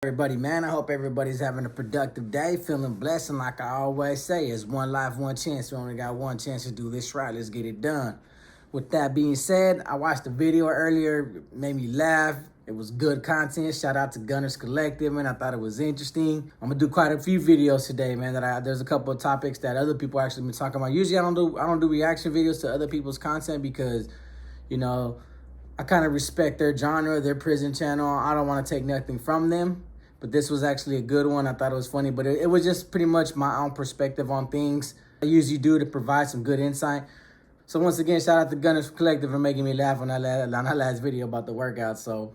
Everybody, man, I hope everybody's having a productive day, feeling blessed, and like I always say, it's one life, one chance. We only got one chance to do this right. Let's get it done. With that being said, I watched the video earlier. It made me laugh. It was good content. Shout out to Gunnerz Collective, man. I thought it was interesting. I'm gonna do quite a few videos today, man. There's a couple of topics that other people actually been talking about. Usually, I don't do reaction videos to other people's content because, I kind of respect their genre, their prison channel. I don't want to take nothing from them. But this was actually a good one. I thought it was funny, but it was just pretty much my own perspective on things. I usually do to provide some good insight. So once again, shout out to Gunnerz Collective for making me laugh on that last video about the workout. So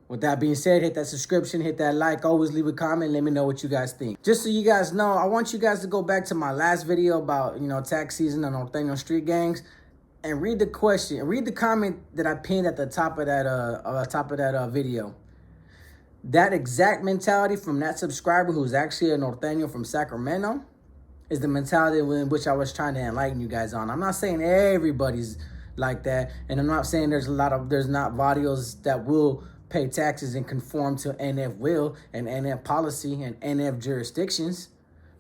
with that being said, hit that subscription, hit that like, always leave a comment, let me know what you guys think. Just so you guys know, I want you guys to go back to my last video about, tax season and Norteño street gangs and read the comment that I pinned at the top of that video. That exact mentality from that subscriber who's actually a Norteño from Sacramento is the mentality in which I was trying to enlighten you guys on. I'm not saying everybody's like that, and I'm not saying there's not barrios that will pay taxes and conform to NF will and NF policy and NF jurisdictions,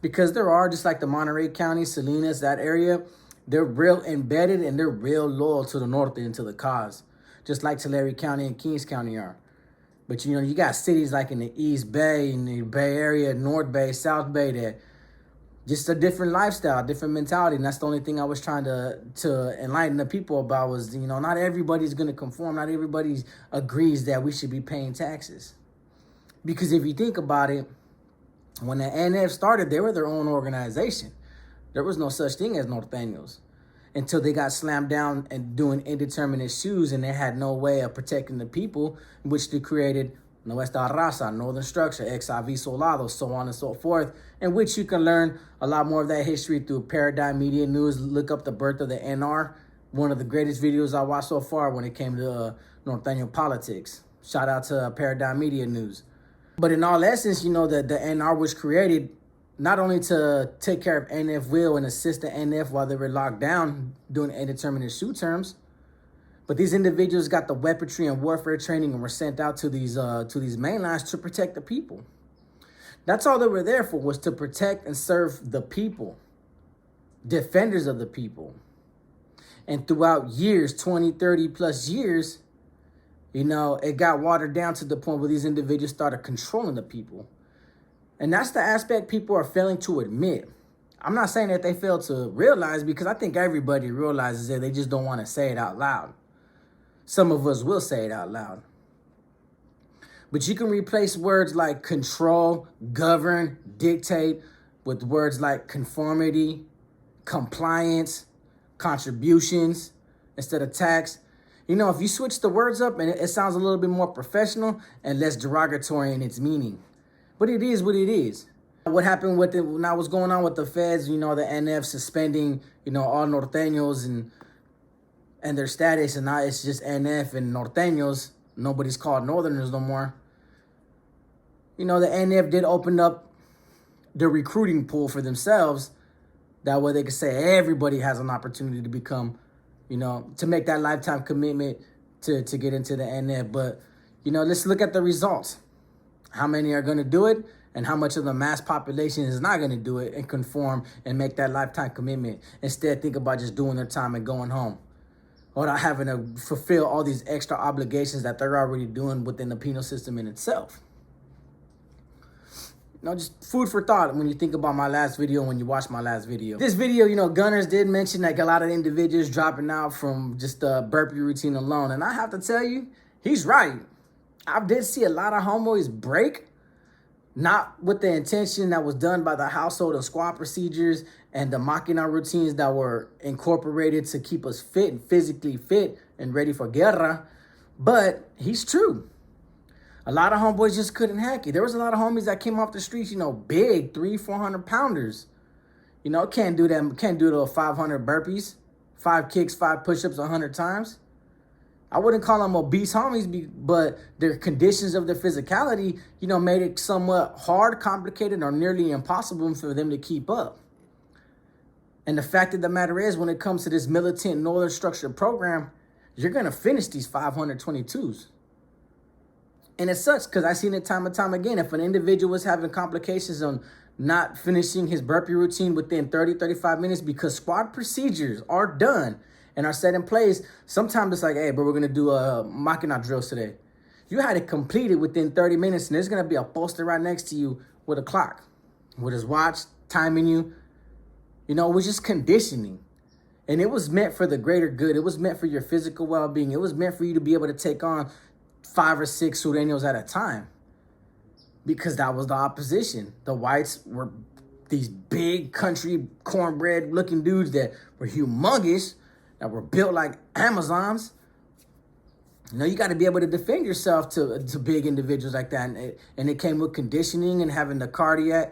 because there are, just like the Monterey County, Salinas, that area, they're real embedded and they're real loyal to the North and to the cause, just like Tulare County and Kings County are. But, you got cities like in the East Bay, in the Bay Area, North Bay, South Bay, that just a different lifestyle, different mentality. And that's the only thing I was trying to enlighten the people about was, not everybody's going to conform. Not everybody agrees that we should be paying taxes. Because if you think about it, when the NF started, they were their own organization. There was no such thing as Norteños until they got slammed down and doing indeterminate shoes, and they had no way of protecting the people, which they created Nuestra Raza, Northern Structure, Ex Aviso Lado, so on and so forth, in which you can learn a lot more of that history through Paradigm Media News. Look up the birth of the NR, one of the greatest videos I watched so far when it came to Norteño politics. Shout out to Paradigm Media News. But in all essence, the NR was created not only to take care of NF will and assist the NF while they were locked down doing indeterminate shoot terms, but these individuals got the weaponry and warfare training and were sent out to these mainlines to protect the people. That's all they were there for, was to protect and serve the people, defenders of the people. And throughout years, 20, 30 plus years, it got watered down to the point where these individuals started controlling the people. And that's the aspect people are failing to admit. I'm not saying that they fail to realize, because I think everybody realizes it. They just don't want to say it out loud. Some of us will say it out loud. But you can replace words like control, govern, dictate with words like conformity, compliance, contributions instead of tax. If you switch the words up, and it sounds a little bit more professional and less derogatory in its meaning. But it is what it is. What happened with it, now what's going on with the feds, the NF suspending, all Norteños and their status, and now it's just NF and Norteños. Nobody's called Northerners no more. The NF did open up the recruiting pool for themselves. That way they could say everybody has an opportunity to become, to make that lifetime commitment to get into the NF. But, let's look at the results. How many are going to do it, and how much of the mass population is not going to do it and conform and make that lifetime commitment. Instead, think about just doing their time and going home, without having to fulfill all these extra obligations that they're already doing within the penal system in itself. Just food for thought when you think about my last video, when you watch my last video. This video, Gunnerz did mention like a lot of individuals dropping out from just the burpee routine alone. And I have to tell you, he's right. I did see a lot of homeboys break, not with the intention that was done by the household and squad procedures and the Máquina routines that were incorporated to keep us fit and physically fit and ready for guerra. But he's true. A lot of homeboys just couldn't hack it. There was a lot of homies that came off the streets, big 300-400 pounders. Can't do that. Can't do the 500 burpees, 5 kicks, 5 push-ups 100 times. I wouldn't call them obese homies, but their conditions of their physicality, made it somewhat hard, complicated, or nearly impossible for them to keep up. And the fact of the matter is, when it comes to this militant Northern Structure program, you're going to finish these 522s. And it sucks because I've seen it time and time again. If an individual was having complications on not finishing his burpee routine within 30, 35 minutes because squad procedures are done and are set in place, sometimes it's like, hey, but we're going to do a machina drills today. You had to complete it within 30 minutes, and there's going to be a poster right next to you with a clock, with his watch, timing you. You know, it was just conditioning. And it was meant for the greater good. It was meant for your physical well-being. It was meant for you to be able to take on 5 or 6 sureños at a time. Because that was the opposition. The whites were these big country cornbread looking dudes that were humongous, that were built like Amazons. You know, you got to be able to defend yourself to big individuals like that. And it came with conditioning and having the cardio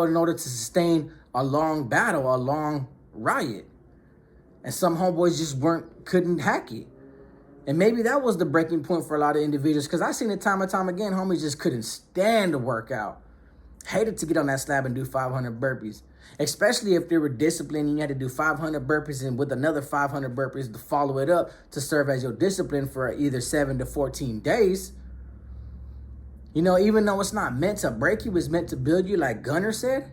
in order to sustain a long battle, a long riot. And some homeboys just couldn't hack it. And maybe that was the breaking point for a lot of individuals, because I've seen it time and time again. Homies just couldn't stand to work out. Hated to get on that slab and do 500 burpees, especially if they were disciplined and you had to do 500 burpees and with another 500 burpees to follow it up to serve as your discipline for either 7 to 14 days. You know, even though it's not meant to break you, it's meant to build you, like Gunnerz said,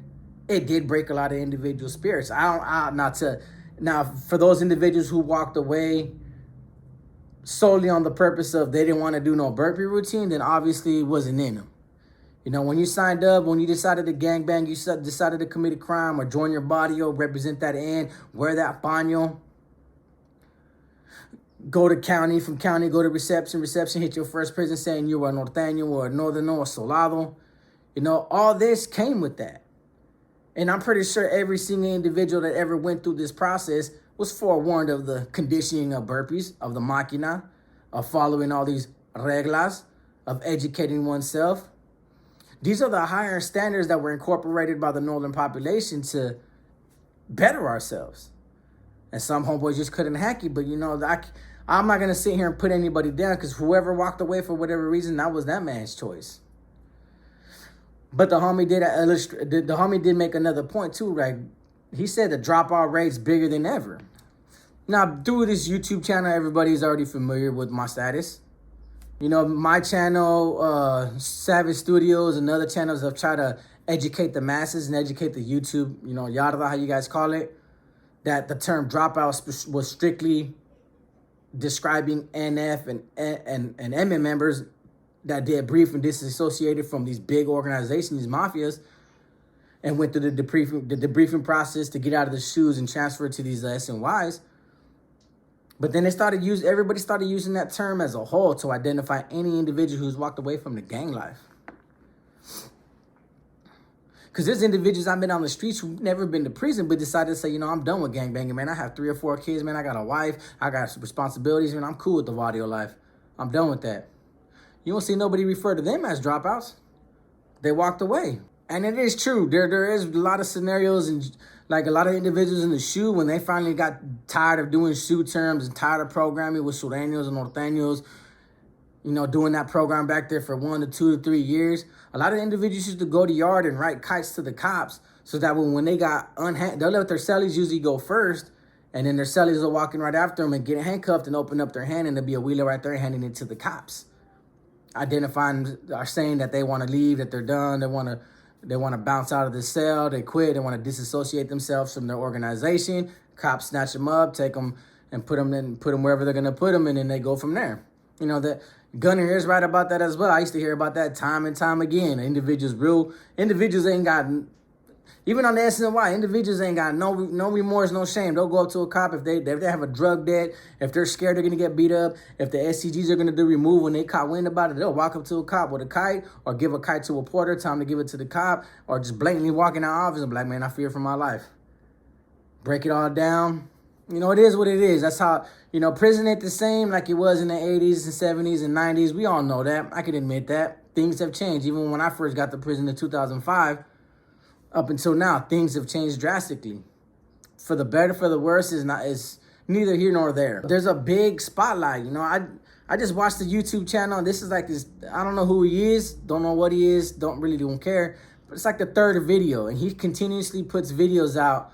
it did break a lot of individual spirits. Now, for those individuals who walked away solely on the purpose of they didn't want to do no burpee routine, then obviously it wasn't in them. You know, when you signed up, when you decided to gangbang, you decided to commit a crime or join your barrio, represent that end, wear that paño, go to county, from county, go to reception, hit your first prison saying you were a norteño or a northern or a solado. You know, all this came with that. And I'm pretty sure every single individual that ever went through this process was forewarned of the conditioning of burpees, of the machina, of following all these reglas, of educating oneself. These are the higher standards that were incorporated by the northern population to better ourselves. And some homeboys just couldn't hack it. But, you know, I'm not going to sit here and put anybody down, because whoever walked away for whatever reason, that was that man's choice. But the homie did make another point too, right? He said the dropout rate's bigger than ever. Now, through this YouTube channel, everybody's already familiar with my status. You know, my channel, Savage Studios, and other channels have tried to educate the masses and educate the YouTube, you know, yada, how you guys call it, that the term dropout was strictly describing NF and MM members that did brief and disassociated from these big organizations, these mafias, and went through the debriefing process to get out of the shoes and transfer to these SNYs. But then everybody started using that term as a whole to identify any individual who's walked away from the gang life. Because there's individuals I've been on the streets who've never been to prison but decided to say, you know, I'm done with gangbanging, man. I have 3 or 4 kids, man. I got a wife. I got responsibilities, man. I'm cool with the Vadio life. I'm done with that. You don't see nobody refer to them as dropouts. They walked away. And it is true. There is a lot of scenarios and like a lot of individuals in the shoe, when they finally got tired of doing shoe terms and tired of programming with sureños and norteños, you know, doing that program back there for 1 to 2 to 3 years. A lot of individuals used to go to yard and write kites to the cops so that when they got they'll let their cellies usually go first, and then their cellies are walking right after them and getting handcuffed and open up their hand, and there'll be a wheeler right there handing it to the cops, identifying or saying that they want to leave, that they're done, they want to bounce out of the cell, they quit, they want to disassociate themselves from their organization. Cops snatch them up, take them and put them wherever they're gonna put them, and then they go from there. You know, that Gunner is right about that as well. I used to hear about that time and time again. Individuals ain't got, even on the SNY, individuals ain't got no remorse, no shame. They'll go up to a cop if they have a drug debt, if they're scared they're gonna get beat up, if the SCGs are gonna do removal and they caught wind about it, they'll walk up to a cop with a kite or give a kite to a porter, tell him to give it to the cop, or just blatantly walk in the office and be like, man, I fear for my life. Break it all down. You know, it is what it is. That's how, you know, prison ain't the same like it was in the 80s and 70s and 90s. We all know that. I can admit that. Things have changed. Even when I first got to prison in 2005, up until now, things have changed drastically. For the better, for the worse is neither here nor there. There's a big spotlight. You know, I just watched the YouTube channel. This is like this, I don't know who he is, don't know what he is, don't care. But it's like the 3rd video, and he continuously puts videos out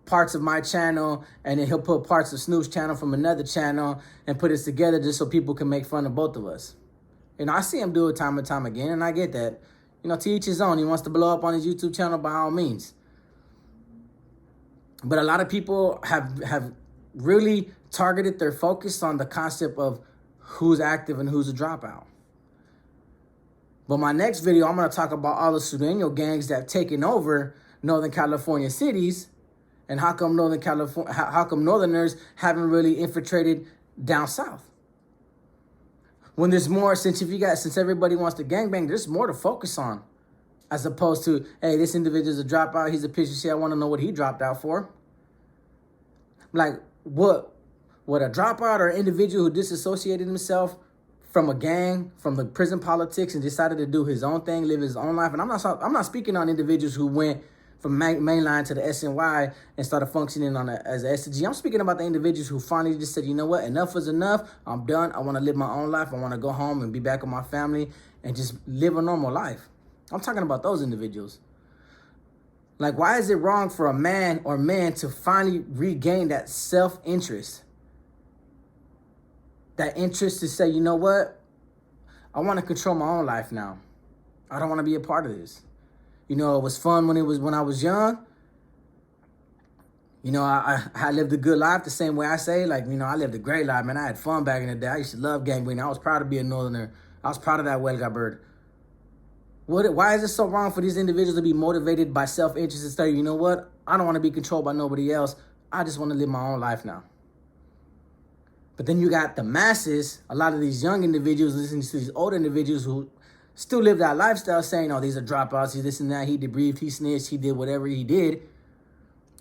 parts of my channel, and then he'll put parts of Snoop's channel from another channel and put it together just so people can make fun of both of us. I see him do it time and time again, and I get that. To each his own. He wants to blow up on his YouTube channel by all means. But a lot of people have really targeted their focus on the concept of who's active and who's a dropout. But my next video, I'm going to talk about all the Sureño gangs that have taken over Northern California cities, and how come Northerners haven't really infiltrated down south. When there's more, since everybody wants to gangbang, there's more to focus on, as opposed to, hey, this individual's a dropout, he's a piece of shit, I want to know what he dropped out for. Like, what a dropout or an individual who disassociated himself from a gang, from the prison politics, and decided to do his own thing, live his own life. And I'm not speaking on individuals who went from mainline to the SNY and started functioning as an SG. I'm speaking about the individuals who finally just said, you know what, enough is enough. I'm done. I want to live my own life. I want to go home and be back with my family and just live a normal life. I'm talking about those individuals. Like, why is it wrong for a man or men to finally regain that self-interest? That interest to say, you know what? I want to control my own life now. I don't want to be a part of this. It was fun when I was young. I lived a good life the same way I say. Like, I lived a great life, man. I had fun back in the day. I used to love gangbanging. I was proud to be a Northerner. I was proud of that Huelga bird. Why is it so wrong for these individuals to be motivated by self-interest and say, you know what? I don't want to be controlled by nobody else. I just want to live my own life now. But then you got the masses, a lot of these young individuals listening to these older individuals who still live that lifestyle saying, oh, these are dropouts, he's this and that, he debriefed, he snitched, he did whatever he did.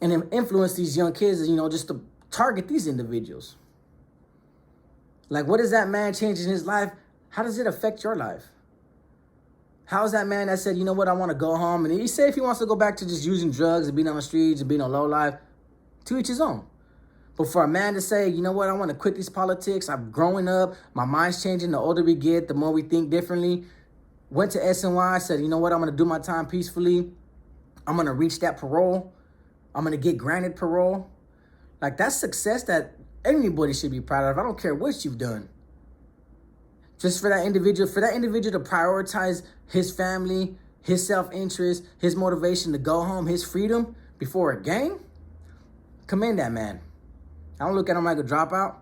And then influence these young kids, just to target these individuals. Like, what is that man changing his life? How does it affect your life? How is that man that said, you know what, I want to go home, and he said if he wants to go back to just using drugs and being on the streets and being on low life, to each his own. But for a man to say, you know what, I want to quit these politics, I'm growing up, my mind's changing, the older we get, the more we think differently. Went to SNY, said, you know what, I'm going to do my time peacefully. I'm going to reach that parole. I'm going to get granted parole. Like, that's success that anybody should be proud of. I don't care what you've done. Just for that individual to prioritize his family, his self-interest, his motivation to go home, his freedom before a gang, commend that man. I don't look at him like a dropout.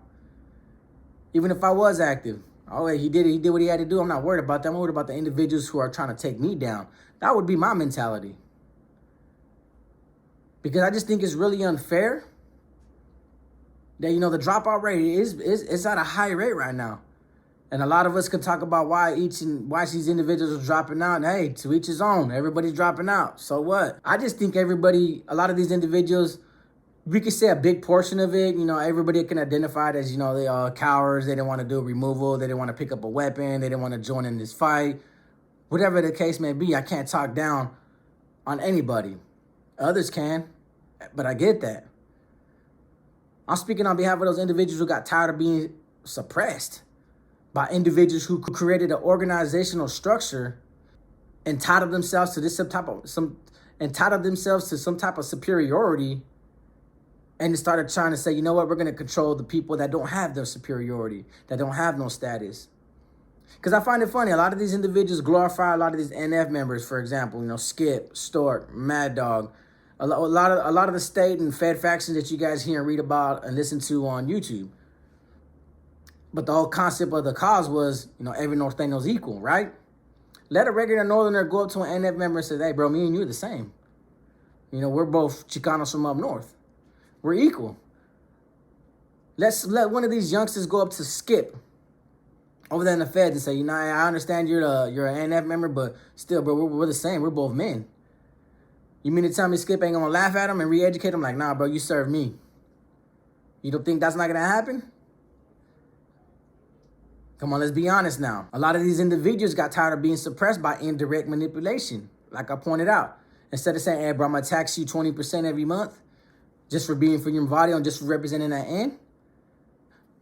Even if I was active. Oh, he did what he had to do. I'm not worried about that. I'm worried about the individuals who are trying to take me down. That would be my mentality. Because I just think it's really unfair that, the dropout rate is at a high rate right now. And a lot of us can talk about why these individuals are dropping out. And hey, to each his own. Everybody's dropping out. So what? I just think a lot of these individuals, we could say a big portion of it, everybody can identify it as, they are cowards. They didn't want to do a removal. They didn't want to pick up a weapon. They didn't want to join in this fight. Whatever the case may be, I can't talk down on anybody. Others can, but I get that. I'm speaking on behalf of those individuals who got tired of being suppressed by individuals who created an organizational structure, entitled themselves to some type of superiority. And they started trying to say, you know what, we're going to control the people that don't have their superiority, that don't have no status. Because I find it funny, a lot of these individuals glorify a lot of these NF members, for example, Skip, Stork, Mad Dog, a lot of the state and Fed factions that you guys hear and read about and listen to on YouTube. But the whole concept of the cause was, every Norteño's equal, right? Let a regular Northerner go up to an NF member and say, hey, bro, me and you are the same. We're both Chicanos from up north. We're equal. Let's let one of these youngsters go up to Skip over there in the Feds and say, I understand you're an NF member, but still, bro, we're the same. We're both men. You mean to tell me Skip ain't gonna laugh at him and re-educate him? Like, nah, bro, you serve me. You don't think that's not gonna happen? Come on, let's be honest now. A lot of these individuals got tired of being suppressed by indirect manipulation, like I pointed out. Instead of saying, hey, bro, I'm gonna tax you 20% every month, just for being for your body and just for representing that end,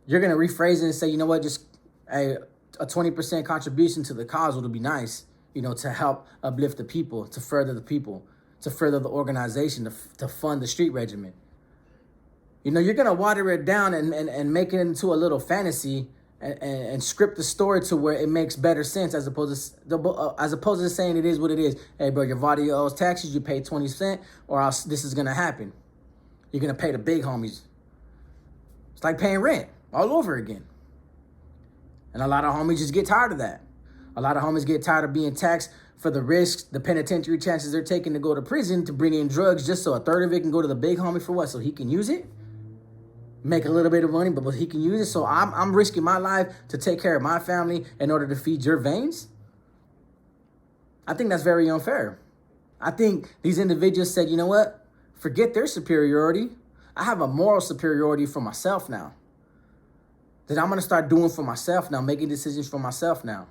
you're going to rephrase it and say, you know what, just a 20% contribution to the cause would be nice, to help uplift the people, to further the people, to further the organization, to fund the street regiment. You know, you're going to water it down and make it into a little fantasy and script the story to where it makes better sense as opposed to saying it is what it is. Hey, bro, your body owes taxes, you pay 20%, or else this is going to happen. You're going to pay the big homies. It's like paying rent all over again. And a lot of homies just get tired of that. A lot of homies get tired of being taxed for the risks, the penitentiary chances they're taking to go to prison to bring in drugs just so a third of it can go to the big homie for what? So he can use it? Make a little bit of money, but he can use it. So I'm risking my life to take care of my family in order to feed your veins? I think that's very unfair. I think these individuals said, you know what? Forget their superiority. I have a moral superiority for myself now. That I'm going to start doing for myself now, making decisions for myself now.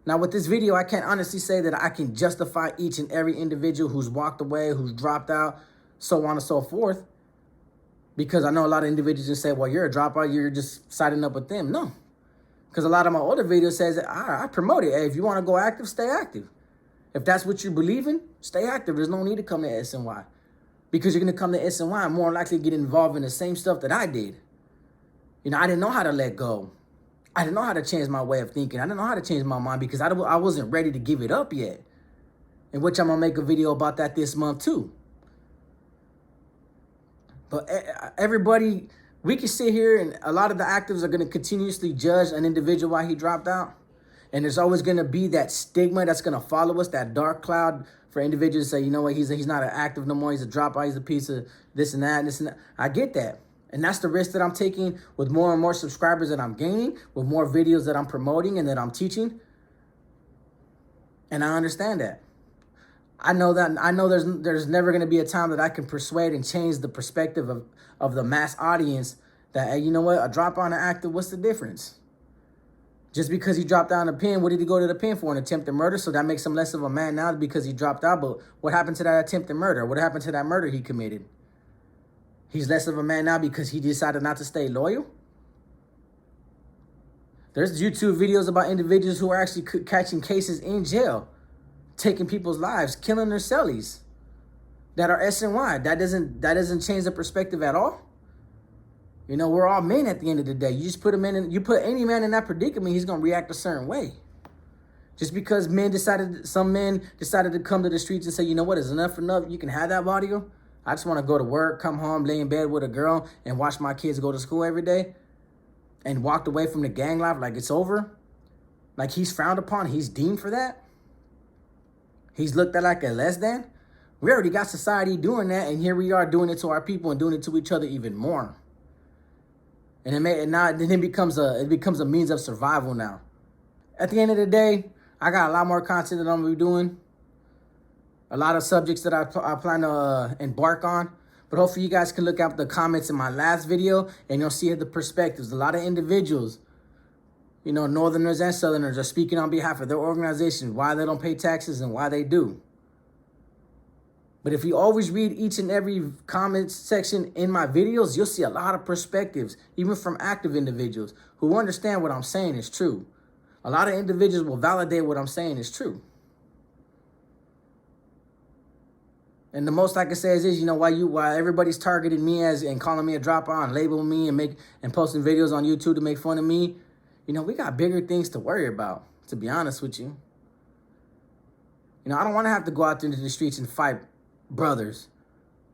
Now, with this video, I can't honestly say that I can justify each and every individual who's walked away, who's dropped out, so on and so forth. Because I know a lot of individuals just say, well, you're a dropout, you're just siding up with them. No. Because a lot of my older videos says that I promote it. Hey, if you want to go active, stay active. If that's what you believe in, stay active. There's no need to come to SNY. Because you're going to come to SNY and more likely get involved in the same stuff that I did. You know, I didn't know how to let go. I didn't know how to change my way of thinking. I didn't know how to change my mind because I wasn't ready to give it up yet. In which I'm going to make a video about that this month too. But everybody, we can sit here and a lot of the actives are going to continuously judge an individual why he dropped out. And there's always going to be that stigma that's going to follow us, that dark cloud for individuals to say, you know what, he's not an active no more. He's a dropout. He's a piece of this and that and this and that. I get that. And that's the risk that I'm taking with more and more subscribers that I'm gaining, with more videos that I'm promoting and that I'm teaching. And I understand that. I know there's never going to be a time that I can persuade and change the perspective of the mass audience that, hey, you know what, a dropout and an active, what's the difference? Just because he dropped out in the pen, what did he go to the pen for? An attempted murder? So that makes him less of a man now because he dropped out. But what happened to that attempted murder? What happened to that murder he committed? He's less of a man now because he decided not to stay loyal? There's YouTube videos about individuals who are actually catching cases in jail, taking people's lives, killing their cellies that are SNY. That doesn't change the perspective at all. You know, we're all men at the end of the day. You just put you put any man in that predicament, he's gonna react a certain way. Just because some men decided to come to the streets and say, you know what, is enough enough? You can have that audio. I just want to go to work, come home, lay in bed with a girl, and watch my kids go to school every day, and walked away from the gang life like it's over. Like he's frowned upon, he's deemed for that. He's looked at like a less than. We already got society doing that, and here we are doing it to our people and doing it to each other even more. And it becomes a means of survival now. At the end of the day, I got a lot more content that I'm gonna be doing. A lot of subjects that I plan to embark on. But hopefully you guys can look at the comments in my last video and you'll see the perspectives. A lot of individuals, you know, Northerners and Southerners are speaking on behalf of their organizations, why they don't pay taxes and why they do. But if you always read each and every comment section in my videos, you'll see a lot of perspectives, even from active individuals who understand what I'm saying is true. A lot of individuals will validate what I'm saying is true. And the most I can say is this, you know, why everybody's targeting me and calling me a dropout and labeling me and posting videos on YouTube to make fun of me. You know, we got bigger things to worry about, to be honest with you. You know, I don't want to have to go out into the streets and fight brothers.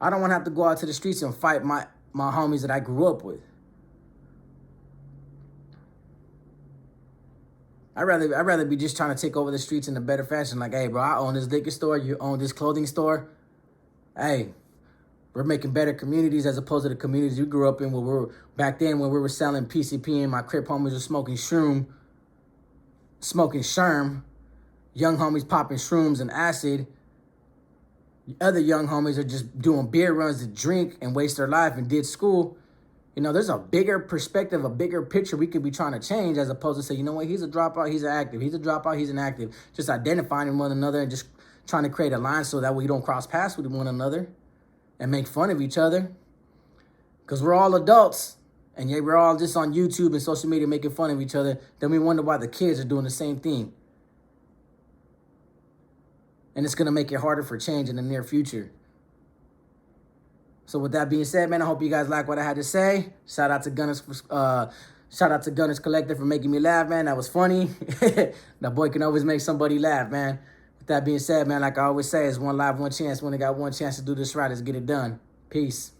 I don't want to have to go out to the streets and fight my homies that I grew up with. I'd rather be just trying to take over the streets in a better fashion. Like, hey, bro, I own this liquor store. You own this clothing store. Hey, we're making better communities as opposed to the communities you grew up in back then when we were selling PCP and my crip homies were smoking sherm. Young homies popping shrooms and acid. The other young homies are just doing beer runs to drink and waste their life and did school. You know, there's a bigger perspective, a bigger picture we could be trying to change as opposed to say, you know what, he's a dropout, he's an active. He's a dropout, he's an active. Just identifying one another and just trying to create a line so that we don't cross paths with one another and make fun of each other. Because we're all adults, and yet we're all just on YouTube and social media making fun of each other. Then we wonder why the kids are doing the same thing. And it's going to make it harder for change in the near future. So with that being said, man, I hope you guys like what I had to say. Shout out to gunnerz Collective for making me laugh, man. That was funny. That boy can always make somebody laugh, man. With that being said, man, like I always say, it's one life, one chance. We only got one chance to do this right. Let's get it done. Peace.